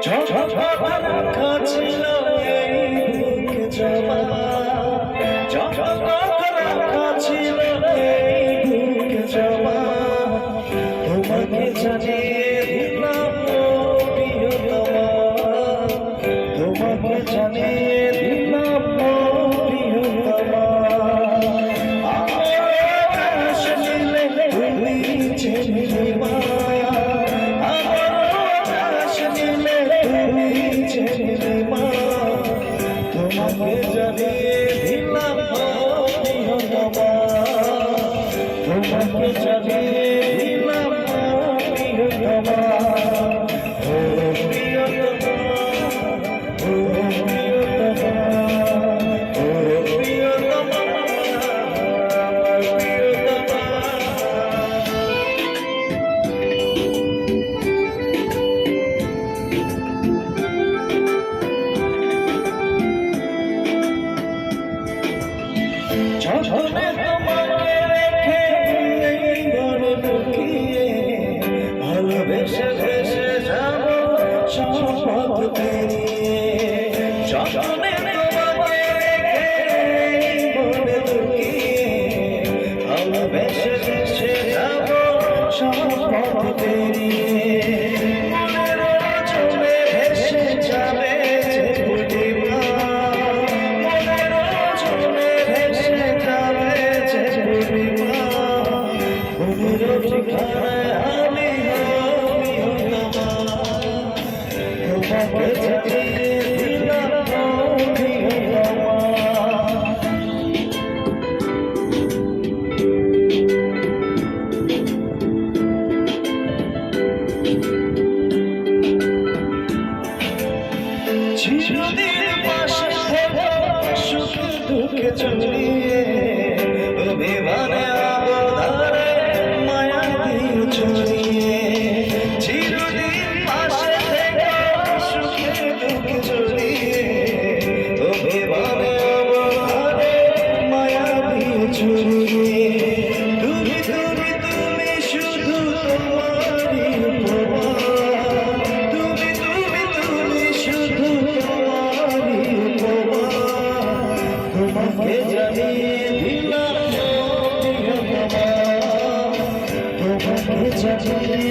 রাখা ছিল এই বুকে জমা, রাখা ছিল এই বুকে জমা, তোমাকে জানিয়ে দিলাম প্রিয়তমা, তোমাকে জানিয়ে দিলাম প্রিয়তমা। আকাশ নীলে তুমি চেনে মা, আকাশ নীলে তুমি চেনে মা, তোমাকে জানিয়ে দিলাম প্রিয়তমা, তোমাকে জানিয়ে দিলাম প্রিয়তমা। ও প্রিয়তমা, ও প্রিয়তমা, ও প্রিয়তমা, প্রিয়তমা। যতনে তোমাকে রেখে এই ঘরে লুকিয়ে ভালোবেসে ভেসে যাব শপথ পেরিয়ে, যতনে তোমাকে রেখে এই ঘরে লুকিয়ে ভালোবেসে ভেসে যাব শপথ পেরিয়ে, মনের চলে ভেসে যাবে যে পূর্ণিমা, মনের চলে ভেসে যাবে যে পূর্ণিমা, ঘুমের ঠিকানায় আমি প্রিয়তমা, তোমাকে জানিয়ে দিলাম প্রিয়তমা। চিরদিন পাশে থেকো সুখে দুঃখে জড়িয়ে, অভিমানে আবদারে মায়া দিয়ে ছড়িয়ে, চিরদিন পাশে থেকো সুখে দুঃখে জড়িয়ে, অভিমানে আবদারে মায়া দিয়ে ছড়িয়ে, তুমি তুমি তুমি শুধু তোমারই উপমা, তুমি তুমি তুমি শুধু তোমারই উপমা, তোমাকে জানিয়ে দিলাম প্রিয়তমা, তোমাকে জানিয়ে